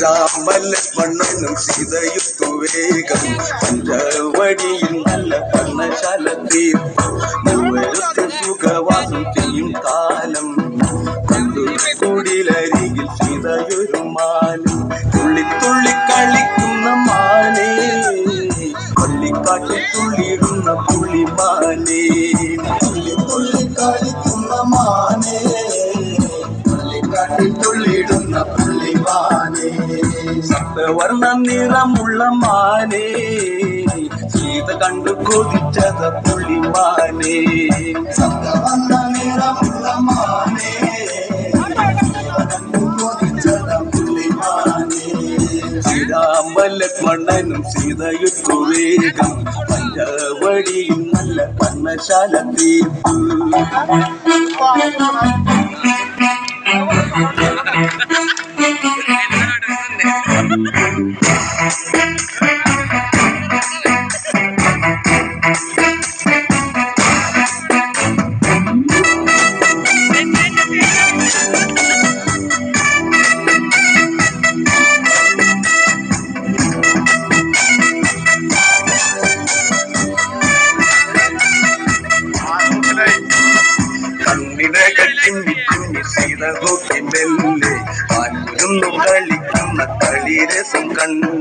രാമലക്ഷ്മണനും സീതയുത്തു വേഗം പഞ്ചവടിയിൽ നല്ല പർണശാല തീർത്തു സുഖവാസം ചെയ്യും കാലം കുടിലരികിൽ സീതയൊരു മാനും തുള്ളി തുള്ളി കളിക്കുന്ന മാനേ പള്ളിക്കാട്ടിൽ തുള്ളിയിടുന്ന പുള്ളിമാനേ തുള്ളി തുള്ളി കളിക്കുന്ന മാനേ പള്ളിക്കാട്ടിൽ തുള്ളിയിടുന്ന പുള്ളിമാനേ സപ്തവർണ്ണ നിറമുള്ള മാനേ സീത കണ്ടു കൊതിച്ചത പുള്ളിമാനേ സപ്തവർണ്ണ നിറമുള്ള മാനേ രാമലക്ഷ്മണനും സീതയുത്തു വേഗം പഞ്ചവടിയിൽ നല്ല പർണശാല തീർത്തു ിന്റെ പാൽക്കുന്നു കളിക്കുന്ന കളിരസം കണ്ടു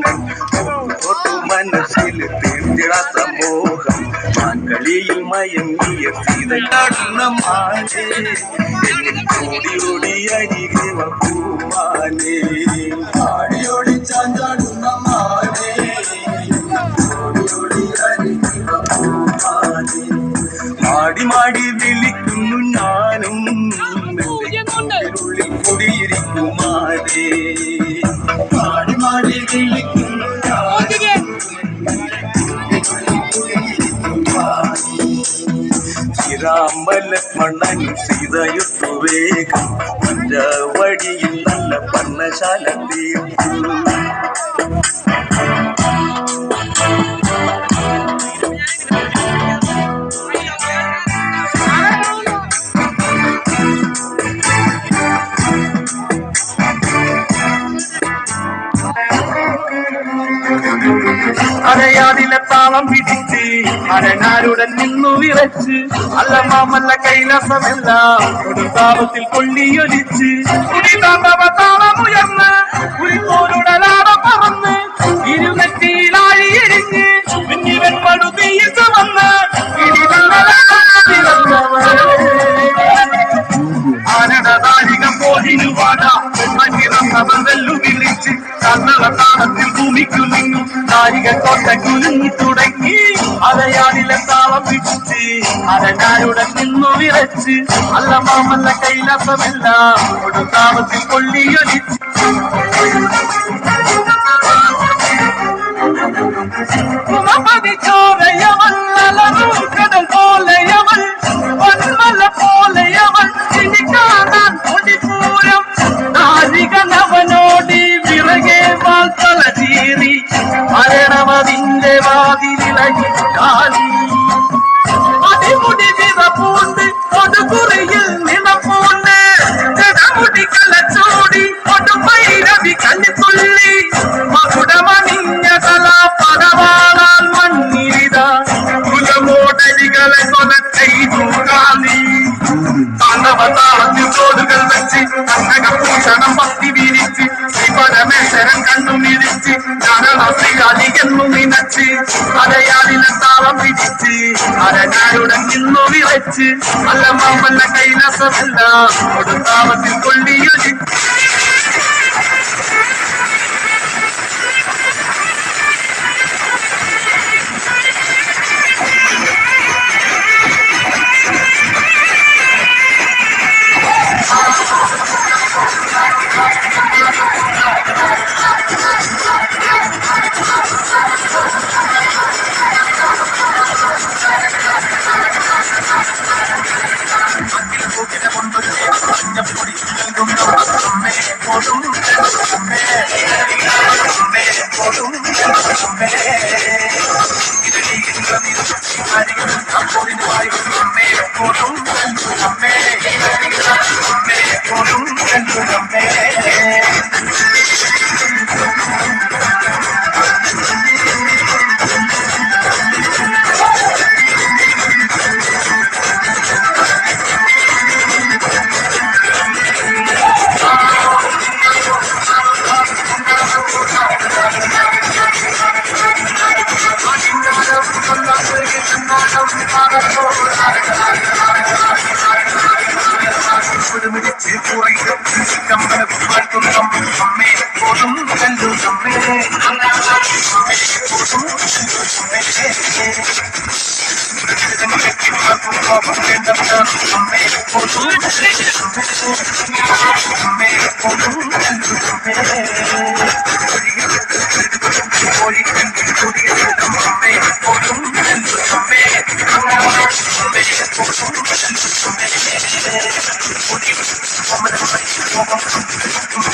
മനസ്സിൽ തീർത്തിടാത്ത മോഹം മാൻകളിയിൽ മയങ്ങിയ സീത കാണുന്ന മാനേ ഓടി അരികെ പൂമാനേ ആടിയോടി ചാഞ്ചാടുന്ന മാനേ ഓടി അരികെ പൂമാനേ മാടി മാടി വിളിക്കുന്നു ഞാനും കുടിയിരിക്കുമാരേ മാടി മാടി വിളിക്കുന്നു രാമലക്ഷ്മണനും സീതയുത്തു വേഗം പഞ്ചവടിയിൽ നല്ല പർണശാല തീർത്തു അരയാതിലെ താളം പിടിച്ച് അരനാരുടൻ നിന്നു വിറച്ച് അല്ല മാമല്ല കൈലാസമെല്ലാം ഒരു താപത്തിൽ കൊള്ളിയൊലിച്ച് താളമുയർന്ന് ഉരുത്തോരുടലാടം പറന്ന് ഇരുനെറ്റിയിലാഴിയെരിഞ്ഞ് പിന്നിവൻ പടുതീയത്ത് വന്ന് ആനടതാരികം പോലിനുവാട വെല്ലു വിളിച്ച് കണ്ണള താളത്തിൽ ഭൂമിക്കു നിന്നു നാരിക കോട്ട കുലുങ്ങി തുടങ്ങി അരയാടിലെ താളം പിടിച്ച് അരനാരുടെ നിന്നു വിറച്ച് അല്ല മാമല്ല കൈലാസമെല്ലാം ഒരു താപത്തിൽ കൊള്ളിയൊലിച്ച് ചോരയവൾ കടൽ പോലെയവൾ പൊന്മല പോലെയവൾ ഇനി കാണാൻ കൊടിപൂരം നാരികനവനോടി വിറകെ വാൾത്തല ചീറി മരണമതിന്റെ വാതിലിളകി കാലി അടിമുടി വിറപ്പൂണ്ട് കൊടുകുറിയിൽ നിണപ്പൂണ്ട് ജടമുടി കലച്ചോടി കൊടുമൈരവി കല്ലിത്തുള്ളി മകുടമണിഞ്ഞ കല പടവാളാൽ മണ്ണിരിത കുലമോടലികളെ കൊല ചെയ്തു കാലി താണ്ഡവതാളത്തിൽ തോടുകൾ വെച്ച് കണ്ണകഭൂഷണം പത്തി വീരിച്ച് ശ്രീപരമേശ്വരൻ കണ്ണു മിരിച്ച് ജ്ഞാനശ്രീകാലികെന്നു നിനച്ച് അരയാലിനെ താളം പിടിച്ച് അരനാരുടൻ നിന്നു വിറച്ച് അല്ല മാമല്ല കൈലാസമല്ല കൊടുത്താവത്തിൽ കൊള്ളിയൊലി കൊണ്ട് Thank you.